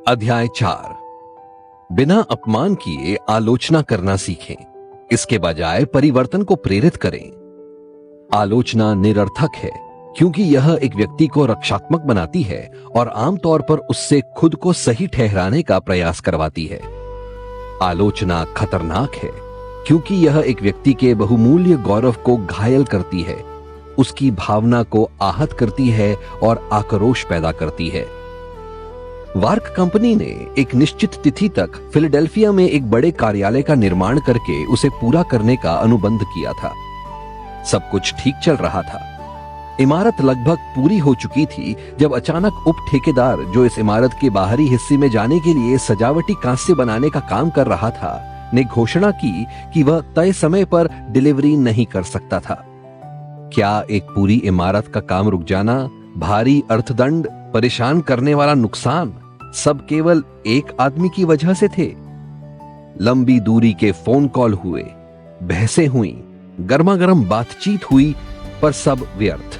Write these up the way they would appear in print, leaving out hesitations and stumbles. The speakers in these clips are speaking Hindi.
अध्याय 4। बिना अपमान किए आलोचना करना सीखें, इसके बजाय परिवर्तन को प्रेरित करें। आलोचना निरर्थक है क्योंकि यह एक व्यक्ति को रक्षात्मक बनाती है और आमतौर पर उससे खुद को सही ठहराने का प्रयास करवाती है। आलोचना खतरनाक है क्योंकि यह एक व्यक्ति के बहुमूल्य गौरव को घायल करती है, उसकी भावना को आहत करती है और आक्रोश पैदा करती है। वार्क कंपनी ने एक निश्चित तिथि तक फिलाडेल्फिया में एक बड़े कार्यालय का निर्माण करके उसे पूरा करने का अनुबंध किया था। सब कुछ ठीक चल रहा था। इमारत लगभग पूरी हो चुकी थी जब अचानक उप ठेकेदार, जो इस इमारत के बाहरी हिस्से में जाने के लिए सजावटी कांस्य बनाने का काम कर रहा था, ने घोषणा की कि वह तय समय पर डिलीवरी नहीं कर सकता था। क्या एक पूरी इमारत का काम रुक जाना, भारी अर्थदंड, परेशान करने वाला नुकसान, सब केवल एक आदमी की वजह से थे? लंबी दूरी के फोन कॉल हुए, बहसें हुई, गर्मागर्म बातचीत हुई, पर सब व्यर्थ।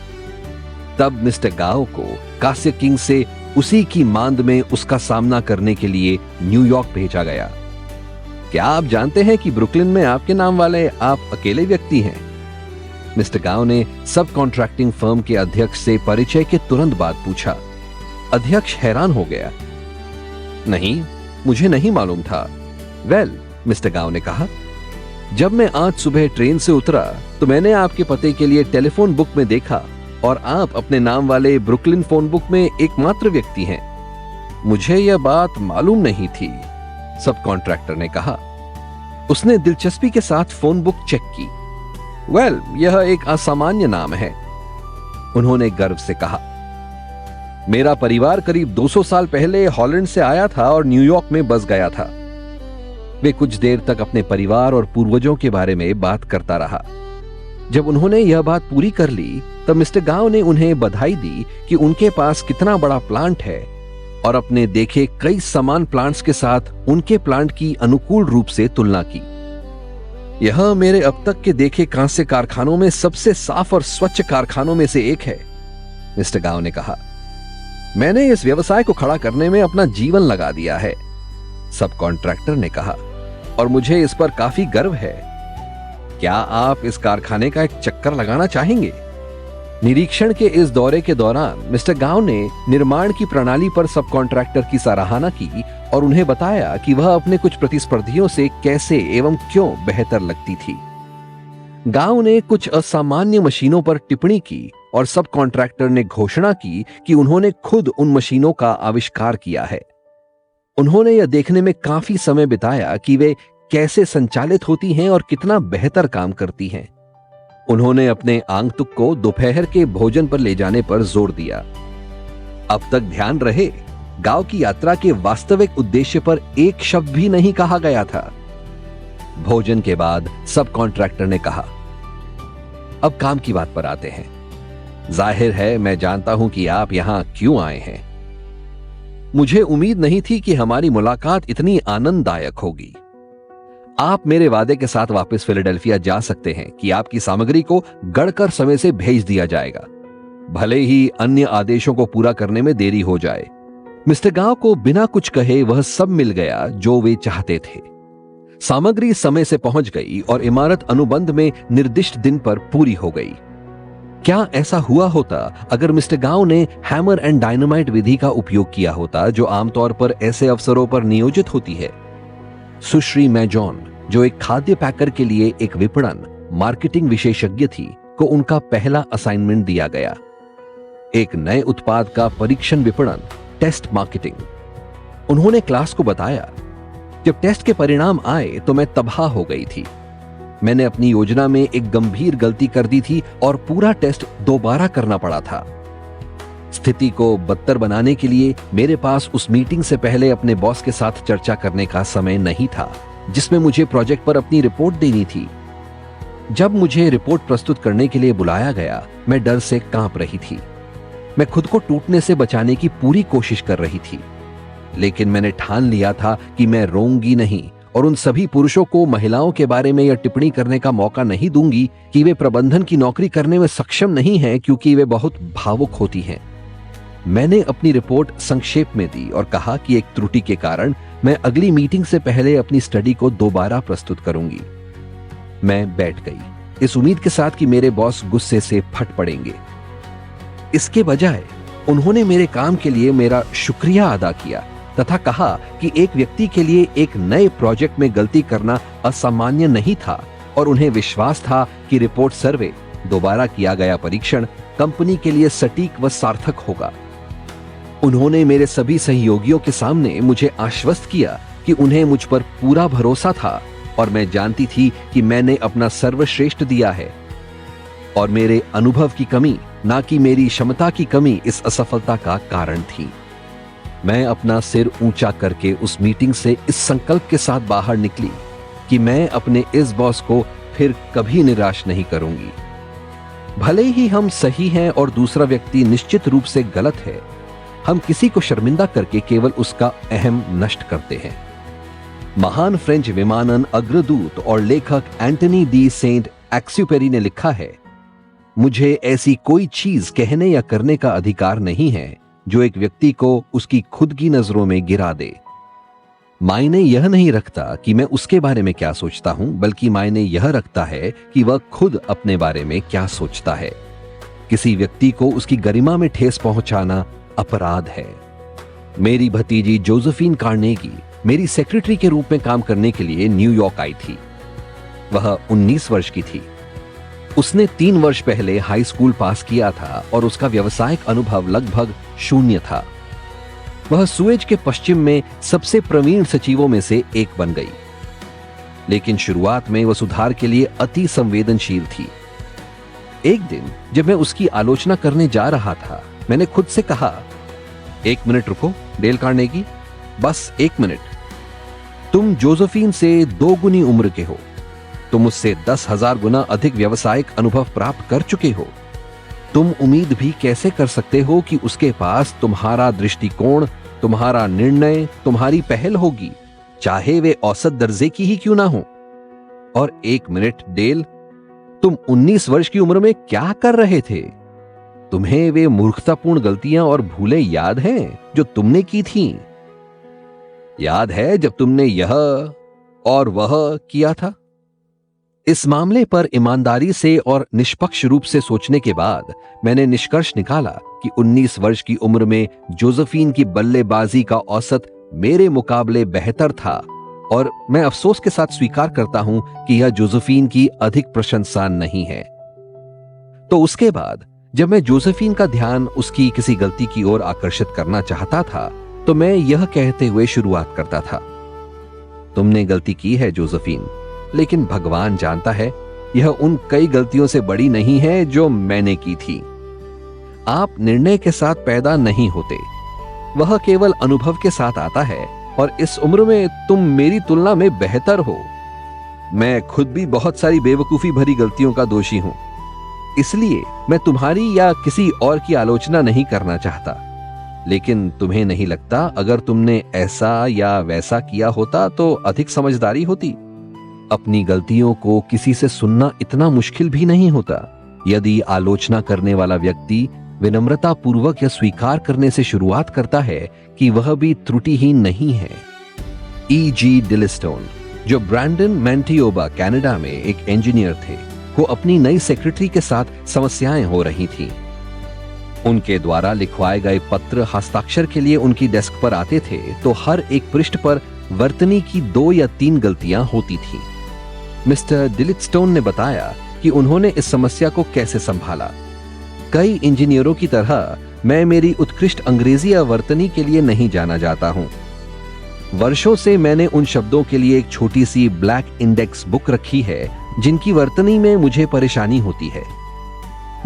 तब मिस्टर गाओ को कास्य किंग से उसी की मांद में उसका सामना करने के लिए न्यूयॉर्क भेजा गया। क्या आप जानते हैं कि ब्रुकलिन में आपके नाम वाले आप अकेले व्यक्ति हैं? मिस्टर गाओ ने सब कॉन्ट्रैक्टिंग फर्म के अध्यक्ष से परिचय के तुरंत बाद पूछा। अध्यक्ष हैरान हो गया। नहीं, मुझे नहीं मालूम था। वेल, मिस्टर गाओ ने कहा, जब मैं आज सुबह ट्रेन से उतरा तो मैंने आपके पते के लिए टेलीफोन बुक में देखा और आप अपने नाम वाले ब्रुकलिन फोन बुक में एकमात्र व्यक्ति हैं। मुझे यह बात मालूम नहीं थी, सब कॉन्ट्रैक्टर ने कहा। उसने दिलचस्पी के साथ फोन बुक चेक की। वेल, यह एक असामान्य नाम है, उन्होंने गर्व से कहा। मेरा परिवार करीब 200 साल पहले हॉलैंड से आया था और न्यूयॉर्क में बस गया था। वे कुछ देर तक अपने परिवार और पूर्वजों के बारे में बात करता रहा। जब उन्होंने यह बात पूरी कर ली तब मिस्टर गाओ ने उन्हें बधाई दी कि उनके पास कितना बड़ा प्लांट है और अपने देखे कई समान प्लांट्स के साथ उनके प्लांट की अनुकूल रूप से तुलना की। यह मेरे अब तक के देखे कांस्य कारखानों में सबसे साफ और स्वच्छ कारखानों में से एक है, मिस्टर गाओ ने कहा। मैंने इस व्यवसाय को खड़ा करने में अपना जीवन लगा दिया है, सब कॉन्ट्रैक्टर ने कहा, और मुझे इस पर काफी गर्व है। क्या आप इस कारखाने का एक चक्कर लगाना चाहेंगे? निरीक्षण के इस दौरे के दौरान मिस्टर गाओ ने निर्माण की प्रणाली पर सब कॉन्ट्रैक्टर की सराहना की और उन्हें बताया कि वह अपने कुछ प्रतिस्पर्धियों से कैसे एवं क्यों बेहतर लगती थी। गाओ ने कुछ असामान्य मशीनों पर टिप्पणी की और सब कॉन्ट्रैक्टर ने घोषणा की कि उन्होंने खुद उन मशीनों का आविष्कार किया है। उन्होंने यह देखने में काफी समय बिताया कि वे कैसे संचालित होती हैं और कितना बेहतर काम करती हैं। उन्होंने अपने आगंतुक को दोपहर के भोजन पर ले जाने पर जोर दिया। अब तक ध्यान रहे, गांव की यात्रा के वास्तविक उद्देश्य पर एक शब्द भी नहीं कहा गया था। भोजन के बाद सब कॉन्ट्रैक्टर ने कहा, अब काम की बात पर आते हैं। जाहिर है मैं जानता हूं कि आप यहां क्यों आए हैं। मुझे उम्मीद नहीं थी कि हमारी मुलाकात इतनी आनंददायक होगी। आप मेरे वादे के साथ वापस फिलाडेल्फिया जा सकते हैं कि आपकी सामग्री को गढ़कर समय से भेज दिया जाएगा, भले ही अन्य आदेशों को पूरा करने में देरी हो जाए। मिस्टर गाओ को बिना कुछ कहे वह सब मिल गया जो वे चाहते थे। सामग्री समय से पहुंच गई और इमारत अनुबंध में निर्दिष्ट दिन पर पूरी हो गई। क्या ऐसा हुआ होता अगर मिस्टर गाओ ने हैमर एंड डायनामाइट विधि का उपयोग किया होता, जो आमतौर पर ऐसे अवसरों पर नियोजित होती है? सुश्री मैजॉन, जो एक खाद्य पैकर के लिए एक विपणन मार्केटिंग विशेषज्ञ थी, को उनका पहला असाइनमेंट दिया गया। एक नए उत्पाद का परीक्षण विपणन, टेस्ट मार्केटिंग। उन्होंने क्लास को बताया, जब टेस्ट के परिणाम आए तो मैं तबाह हो गई थी। मैंने अपनी योजना में एक गंभीर गलती कर दी थी और पूरा टेस्ट दोबारा करना पड़ा था। स्थिति को बदतर बनाने के लिए मेरे पास उस मीटिंग से पहले अपने बॉस के साथ चर्चा करने का समय नहीं था, जिसमें मुझे प्रोजेक्ट पर अपनी रिपोर्ट देनी थी। जब मुझे रिपोर्ट प्रस्तुत करने के लिए बुलाया गया, मैं डर से कांप रही थी। मैं खुद को टूटने से बचाने की पूरी कोशिश कर रही थी, लेकिन मैंने ठान लिया था कि मैं रोऊंगी नहीं और उन सभी पुरुषों को महिलाओं के बारे में यह टिप्पणी करने का मौका नहीं दूंगी कि वे प्रबंधन की नौकरी करने में सक्षम नहीं हैं क्योंकि वे बहुत भावुक होती हैं। मैंने अपनी रिपोर्ट संक्षेप में दी और कहा कि एक त्रुटि के कारण मैं अगली मीटिंग से पहले अपनी स्टडी को दोबारा प्रस्तुत करूंगी। मैं बैठ गई, इस उम्मीद के साथ कि मेरे बॉस गुस्से से फट पड़ेंगे। इसके बजाय उन्होंने मेरे काम के लिए मेरा शुक्रिया अदा किया तथा कहा कि एक व्यक्ति के लिए एक नए प्रोजेक्ट में गलती करना असामान्य नहीं था और उन्हें विश्वास था कि रिपोर्ट सर्वे, दोबारा किया गया परीक्षण कंपनी के लिए सटीक व सार्थक होगा। उन्होंने मेरे सभी सहयोगियों के सामने मुझे आश्वस्त किया कि उन्हें मुझ पर पूरा भरोसा था और मैं जानती थी कि मैंने अपना सर्वश्रेष्ठ दिया है और मेरे अनुभव की कमी, ना कि मेरी क्षमता की कमी, इस असफलता का कारण थी। मैं अपना सिर ऊंचा करके उस मीटिंग से इस संकल्प के साथ बाहर निकली कि मैं अपने इस बॉस को फिर कभी निराश नहीं करूंगी। भले ही हम सही हैं और दूसरा व्यक्ति निश्चित रूप से गलत है, हम किसी को शर्मिंदा करके केवल उसका अहम नष्ट करते हैं। महान फ्रेंच विमानन अग्रदूत और लेखक एंटनी डी सेंट एक्सुपेरी ने लिखा है, मुझे ऐसी कोई चीज कहने या करने का अधिकार नहीं है जो एक व्यक्ति को उसकी खुद की नजरों में गिरा दे। मायने यह नहीं रखता कि मैं उसके बारे में क्या सोचता हूं, बल्कि मायने यह रखता है कि वह खुद अपने बारे में क्या सोचता है। किसी व्यक्ति को उसकी गरिमा में ठेस पहुंचाना अपराध है। मेरी भतीजी जोसेफिन कार्नेगी मेरी सेक्रेटरी के रूप में काम करने के लिए न्यूयॉर्क आई थी। वह 19 वर्ष की थी। उसने 3 वर्ष पहले हाई स्कूल पास किया था और उसका व्यावसायिक अनुभव लगभग शून्य था। वह सुएज के पश्चिम में सबसे प्रवीण सचिवों में से एक बन गई, लेकिन शुरुआत में वह सुधार के लिए अति संवेदनशील थी। एक दिन जब मैं उसकी आलोचना करने जा रहा था, मैंने खुद से कहा, 1 मिनट रुको डेल कार्नेगी, बस 1 मिनट। तुम जोसेफिन से 2 गुनी उम्र के हो। तुम उससे 10,000 गुना अधिक व्यावसायिक अनुभव प्राप्त कर चुके हो। तुम उम्मीद भी कैसे कर सकते हो कि उसके पास तुम्हारा दृष्टिकोण, तुम्हारा निर्णय, तुम्हारी पहल होगी, चाहे वे औसत दर्जे की ही क्यों ना हो। और 1 मिनट डेल, तुम 19 वर्ष की उम्र में क्या कर रहे थे? तुम्हें वे मूर्खतापूर्ण गलतियां और भूलें याद हैं जो तुमने की थीं? याद है जब तुमने यह और वह किया था? इस मामले पर ईमानदारी से और निष्पक्ष रूप से सोचने के बाद मैंने निष्कर्ष निकाला कि 19 वर्ष की उम्र में जोसेफिन की बल्लेबाजी का औसत मेरे मुकाबले बेहतर था और मैं अफसोस के साथ स्वीकार करता हूं कि यह जोसेफिन की अधिक प्रशंसा नहीं है। तो उसके बाद जब मैं जोसेफिन का ध्यान उसकी किसी गलती की ओर आकर्षित करना चाहता था, तो मैं यह कहते हुए शुरुआत करता था, तुमने गलती की है जोसेफिन, लेकिन भगवान जानता है यह उन कई गलतियों से बड़ी नहीं है जो मैंने की थी। आप निर्णय के साथ पैदा नहीं होते, वह केवल अनुभव के साथ आता है और इस उम्र में तुम मेरी तुलना में बेहतर हो। मैं खुद भी बहुत सारी बेवकूफी भरी गलतियों का दोषी हूं, इसलिए मैं तुम्हारी या किसी और की आलोचना नहीं करना चाहता। लेकिन तुम्हें नहीं लगता अगर तुमने ऐसा या वैसा किया होता तो अधिक समझदारी होती? अपनी गलतियों को किसी से सुनना इतना मुश्किल भी नहीं होता यदि आलोचना करने वाला व्यक्ति विनम्रता पूर्वक यह स्वीकार करने से शुरुआत करता है कि वह भी त्रुटिहीन नहीं है। E.G. डिलिस्टोन, जो ब्रैंडन मैंटियोबा कनाडा में एक इंजीनियर थे, को अपनी नई सेक्रेटरी के साथ समस्याएं हो रही थीं। उनके द्वारा लिखवाए गए पत्र हस्ताक्षर के लिए उनकी डेस्क पर आते थे तो हर एक पृष्ठ पर वर्तनी की 2 या 3 गलतियां होती थीं। मिस्टर डिलिस्टोन ने बताया कि उन्होंने इस समस्या को कैसे संभाला। कई इंजीनियरों की तरह मैं मेरी उत्कृष्ट अंग्रेजी या वर्तनी के लिए नहीं जाना जाता हूं। वर्षों से मैंने उन शब्दों के लिए एक छोटी सी ब्लैक इंडेक्स बुक रखी है जिनकी वर्तनी में मुझे परेशानी होती है।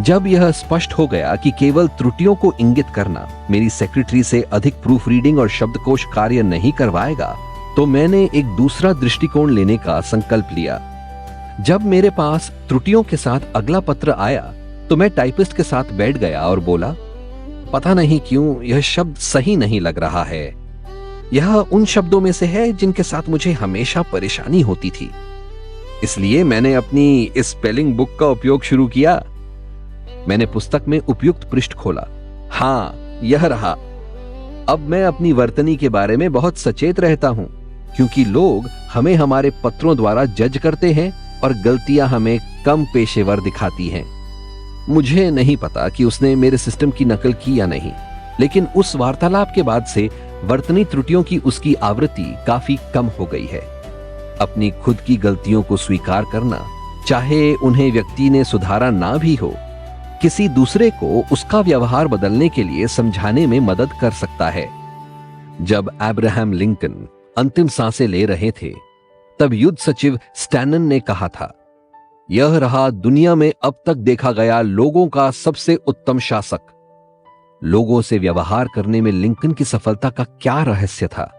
जब यह स्पष्ट हो गया कि केवल त्रुटियों को इंगित करना मेरी सेक्रेटरी से अधिक प्रूफ रीडिंग और शब्दकोश कार्य नहीं करवाएगा, तो मैंने एक दूसरा दृष्टिकोण लेने का संकल्प लिया। जब मेरे पास त्रुटियों के साथ अगला पत्र आया तो मैं टाइपिस्ट के साथ बैठ गया और बोला, पता नहीं क्यों यह शब्द सही नहीं लग रहा है। यह उन शब्दों में से है जिनके साथ मुझे हमेशा परेशानी होती थी। इसलिए मैंने अपनी इस स्पेलिंग बुक का उपयोग शुरू किया। मैंने पुस्तक में उपयुक्त पृष्ठ खोला। हाँ, यह रहा। अब मैं अपनी वर्तनी के बारे में बहुत सचेत रहता हूं, क्योंकि लोग हमें हमारे पत्रों द्वारा जज करते हैं और गलतियां हमें कम पेशेवर दिखाती हैं। मुझे नहीं पता कि उसने मेरे सिस्टम की नकल की या नहीं, लेकिन उस वार्तालाप के बाद से वर्तनी त्रुटियों की उसकी आवृत्ति काफी कम हो गई है। अपनी खुद की गलतियों को स्वीकार करना, चाहे उन्हें व्यक्ति ने सुधारा ना भी हो, किसी दूसरे को उसका व्यवहार बदलने के लिए समझाने में मदद कर सकता है। जब अब्राहम लिंकन अंतिम सांसें ले रहे थे, तब युद्ध सचिव स्टैनन ने कहा था, यह रहा दुनिया में अब तक देखा गया लोगों का सबसे उत्तम शासक। लोगों से व्यवहार करने में लिंकन की सफलता का क्या रहस्य था?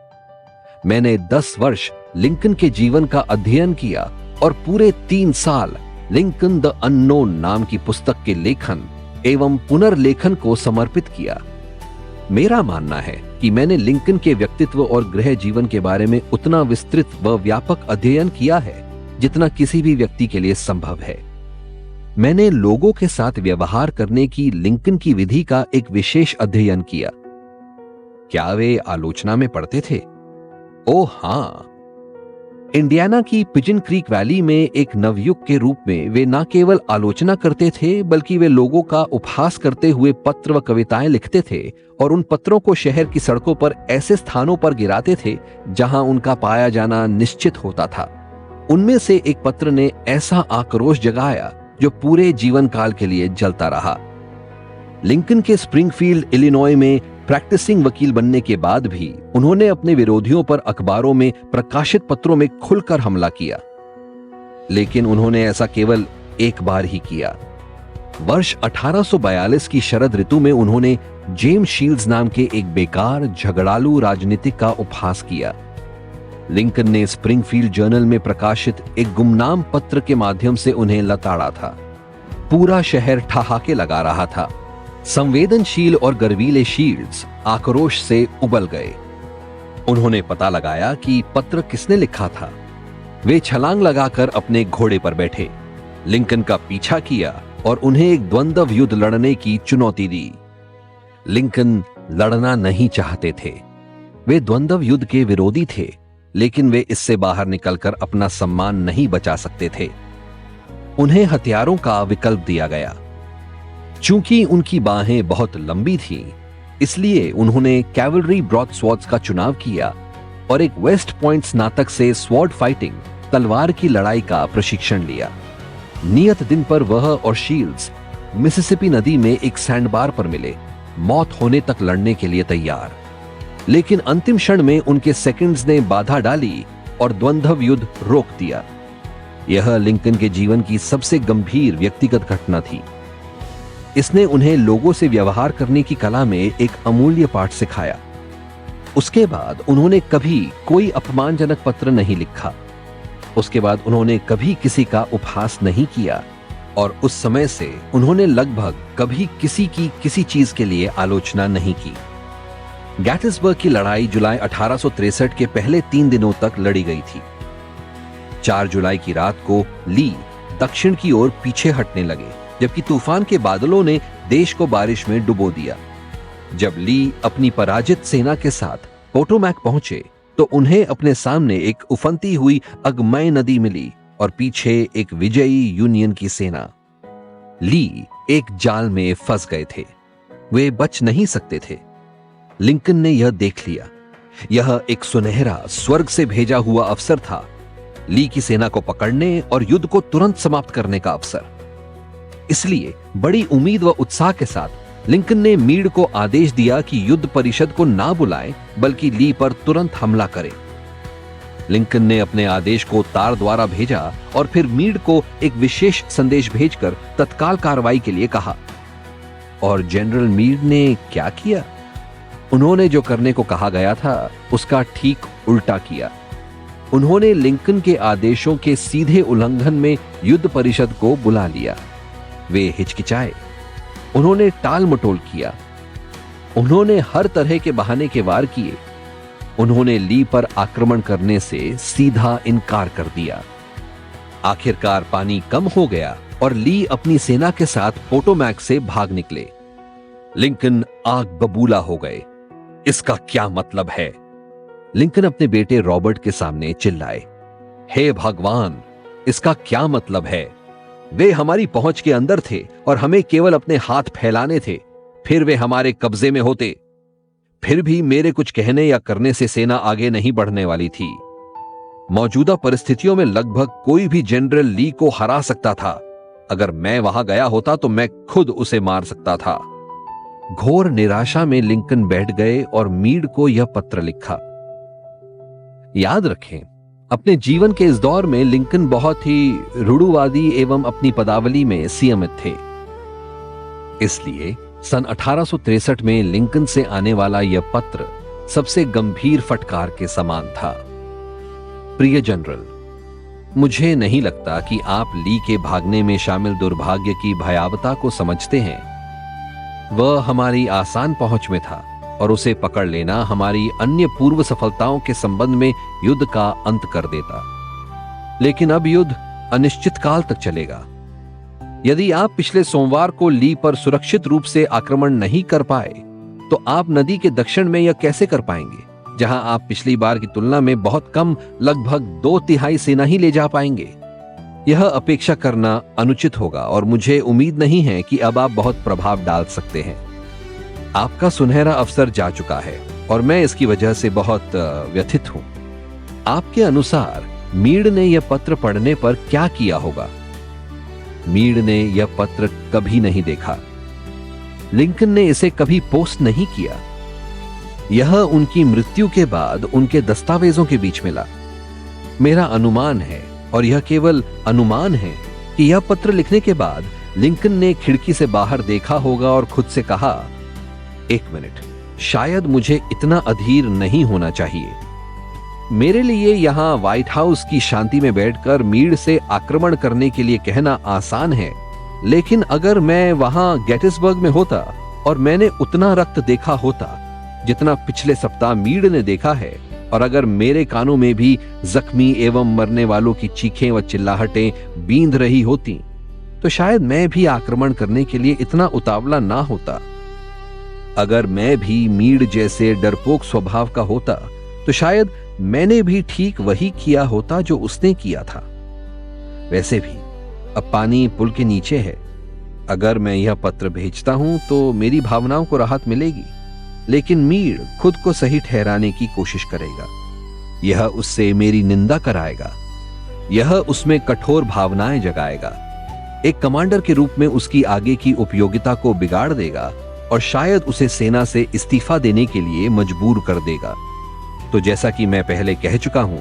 मैंने 10 वर्ष लिंकन के जीवन का अध्ययन किया और पूरे 3 साल लिंकन द अननोन नाम की पुस्तक के लेखन एवं पुनर्लेखन को समर्पित किया। मेरा मानना है कि मैंने लिंकन के व्यक्तित्व और गृह जीवन के बारे में उतना विस्तृत व व्यापक अध्ययन किया है जितना किसी भी व्यक्ति के लिए संभव है। मैंने लोगों के साथ व्यवहार करने की लिंकन की विधि का एक विशेष अध्ययन किया। क्या वे आलोचना में पड़ते थे? ओह हां। इंडियाना की पिजन क्रीक वैली में एक नवयुग के रूप में वे न केवल आलोचना करते थे, बल्कि वे लोगों का उपहास करते हुए पत्र व कविताएं लिखते थे और उन पत्रों को शहर की सड़कों पर ऐसे स्थानों पर गिराते थे जहां उनका पाया जाना निश्चित होता था। उनमें से एक पत्र ने ऐसा आक्रोश जगाया जो पूरे जीवन काल के लिए जलता रहा। लिंकन के स्प्रिंगफील्ड इलिनॉय में प्रैक्टिसिंग वकील बनने के बाद भी उन्होंने अपने विरोधियों पर अखबारों में प्रकाशित पत्रों में खुलकर हमला किया, लेकिन उन्होंने ऐसा केवल एक बार ही किया। वर्ष 1842 की शरद ऋतु में उन्होंने जेम्स शील्ड्स नाम के एक बेकार झगड़ालू राजनीतिक का उपहास किया। लिंकन ने स्प्रिंगफील्ड जर्नल में प्रकाशित एक गुमनाम पत्र के माध्यम से उन्हें लताड़ा था। पूरा शहर ठहाके लगा रहा था। संवेदनशील और गर्वीले शील्ड्स आक्रोश से उबल गए। उन्होंने पता लगाया कि पत्र किसने लिखा था। वे छलांग लगाकर अपने घोड़े पर बैठे, लिंकन का पीछा किया और उन्हें एक द्वंद्व युद्ध लड़ने की चुनौती दी। लिंकन लड़ना नहीं चाहते थे। वे द्वंद्व युद्ध के विरोधी थे, लेकिन वे इससे बाहर निकलकर अपना सम्मान नहीं बचा सकते थे। उन्हें हथियारों का विकल्प दिया गया। चूंकि उनकी बाहें बहुत लंबी थीं, इसलिए उन्होंने कैवलरी ब्रॉडस्वर्ड्स का चुनाव किया और एक वेस्ट पॉइंट स्नातक से स्वॉर्ड फाइटिंग, तलवार की लड़ाई का प्रशिक्षण लिया। नियत दिन पर वह और शील्ड्स मिसिसिपी नदी में एक सैंडबार पर मिले, मौत होने तक लड़ने के लिए तैयार। लेकिन अंतिम क्षण में उनके सेकंड्स ने बाधा डाली और द्वंद्व युद्ध रोक दिया। यह लिंकन के जीवन की सबसे गंभीर व्यक्तिगत घटना थी। इसने उन्हें लोगों से व्यवहार करने की कला में एक अमूल्य पाठ सिखाया। उसके बाद उन्होंने कभी कोई अपमानजनक पत्र नहीं लिखा। उसके बाद उन्होंने कभी किसी का उपहास नहीं किया और उस समय से उन्होंने लगभग कभी किसी की किसी चीज के लिए आलोचना नहीं की। गैटिसबर्ग की लड़ाई जुलाई 1863 के पहले 3 दिनों तक लड़ी गई थी। 4 जुलाई की रात को ली दक्षिण की ओर पीछे हटने लगे, जबकि तूफान के बादलों ने देश को बारिश में डुबो दिया। जब ली अपनी पराजित सेना के साथ पोटोमैक पहुंचे तो उन्हें अपने सामने एक उफनती हुई अगमय नदी मिली और पीछे एक विजयी यूनियन की सेना। ली एक जाल में फंस गए थे। वे बच नहीं सकते थे। लिंकन ने यह देख लिया। यह एक सुनहरा स्वर्ग से भेजा हुआ अवसर था, ली की सेना को पकड़ने और युद्ध को तुरंत समाप्त करने का अवसर। इसलिए बड़ी उम्मीद व उत्साह के साथ लिंकन ने मीड को आदेश दिया कि युद्ध परिषद को ना बुलाएं, बल्कि ली पर तुरंत हमला करें। लिंकन ने अपने आदेश को तार द्वारा भेजा और फिर मीड को एक विशेष संदेश भेजकर तत्काल कार्रवाई के लिए कहा। और जनरल मीड ने क्या किया? उन्होंने जो करने को कहा गया था उसका ठीक उल्टा किया। उन्होंने लिंकन के आदेशों के सीधे उल्लंघन में युद्ध परिषद को बुला लिया। वे हिचकिचाए, उन्होंने टाल मटोल किया, उन्होंने हर तरह के बहाने के वार किए। उन्होंने ली पर आक्रमण करने से सीधा इनकार कर दिया। आखिरकार पानी कम हो गया और ली अपनी सेना के साथ पोटोमैक से भाग निकले। लिंकन आग बबूला हो गए। इसका क्या मतलब है? लिंकन अपने बेटे रॉबर्ट के सामने चिल्लाए, हे भगवान, इसका क्या मतलब है? वे हमारी पहुंच के अंदर थे और हमें केवल अपने हाथ फैलाने थे, फिर वे हमारे कब्जे में होते। फिर भी मेरे कुछ कहने या करने से सेना आगे नहीं बढ़ने वाली थी। मौजूदा परिस्थितियों में लगभग कोई भी जनरल ली को हरा सकता था। अगर मैं वहां गया होता तो मैं खुद उसे मार सकता था। घोर निराशा में लिंकन बैठ गए और मीड को यह पत्र लिखा। याद रखें, अपने जीवन के इस दौर में लिंकन बहुत ही रूढ़िवादी एवं अपनी पदावली में संयमित थे। इसलिए सन 1863 में लिंकन से आने वाला यह पत्र सबसे गंभीर फटकार के समान था। प्रिय जनरल, मुझे नहीं लगता कि आप ली के भागने में शामिल दुर्भाग्य की भयावता को समझते हैं। वह हमारी आसान पहुंच में था और उसे पकड़ लेना हमारी अन्य पूर्व सफलताओं के संबंध में युद्ध का अंत कर देता। लेकिन अब युद्ध अनिश्चित काल तक चलेगा। यदि आप पिछले सोमवार को ली पर सुरक्षित रूप से आक्रमण नहीं कर पाए, तो आप नदी के दक्षिण में यह कैसे कर पाएंगे, जहां आप पिछली बार की तुलना में बहुत कम, लगभग 2/3 सेना ही ले जा पाएंगे? यह अपेक्षा करना अनुचित होगा और मुझे उम्मीद नहीं है कि अब आप बहुत प्रभाव डाल सकते हैं। आपका सुनहरा अवसर जा चुका है और मैं इसकी वजह से बहुत व्यथित हूं। आपके अनुसार मीड ने यह पत्र पढ़ने पर क्या किया होगा? मीड ने यह पत्र कभी नहीं देखा। लिंकन ने इसे कभी पोस्ट नहीं किया। यह उनकी मृत्यु के बाद उनके दस्तावेजों के बीच मिला। मेरा अनुमान है, और यह केवल अनुमान है, कि यह पत्र लिखने के बाद लिंकन ने खिड़की से बाहर देखा होगा और खुद से कहा, एक मिनट, शायद मुझे इतना अधीर नहीं होना चाहिए। मेरे लिए यहां व्हाइट हाउस की शांति में बैठकर मीड से आक्रमण करने के लिए कहना आसान है, लेकिन अगर मैं वहां गेटिसबर्ग में होता और मैंने उतना रक्त देखा होता जितना पिछले सप्ताह मीड ने देखा है, और अगर मेरे कानों में भी जख्मी एवं मरने वालों की चीखें व चिल्लाहटें बींध रही होती, तो शायद मैं भी आक्रमण करने के लिए इतना उतावला ना होता। अगर मैं भी मीड जैसे डरपोक स्वभाव का होता, तो शायद मैंने भी ठीक वही किया होता जो उसने किया था। वैसे भी अब पानी पुल के नीचे है। अगर मैं यह पत्र भेजता हूं तो मेरी भावनाओं को राहत मिलेगी, लेकिन मीड खुद को सही ठहराने की कोशिश करेगा। यह उससे मेरी निंदा कराएगा। यह उसमें कठोर भावनाएं जगाएगा। एक कमांडर के रूप में उसकी आगे की उपयोगिता को बिगाड़ देगा और शायद उसे सेना से इस्तीफा देने के लिए मजबूर कर देगा। तो जैसा कि मैं पहले कह चुका हूं,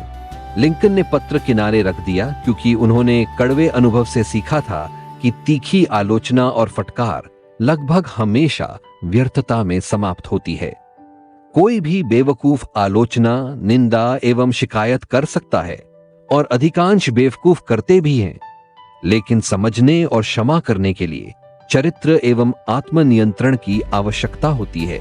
लिंकन ने पत्र किनारे रख दिया क्योंकि उन्होंने कड़वे अनुभव से सीखा था कि तीखी आलोचना और फटकार लगभग हमेशा व्यर्थता में समाप्त होती है। कोई भी बेवकूफ आलोचना, निंदा एवं शिकायत कर सकता है, और अधिकांश बेवकूफ करते भी हैं, लेकिन समझने और क्षमा करने के लिए चरित्र एवं आत्मनियंत्रण की आवश्यकता होती है।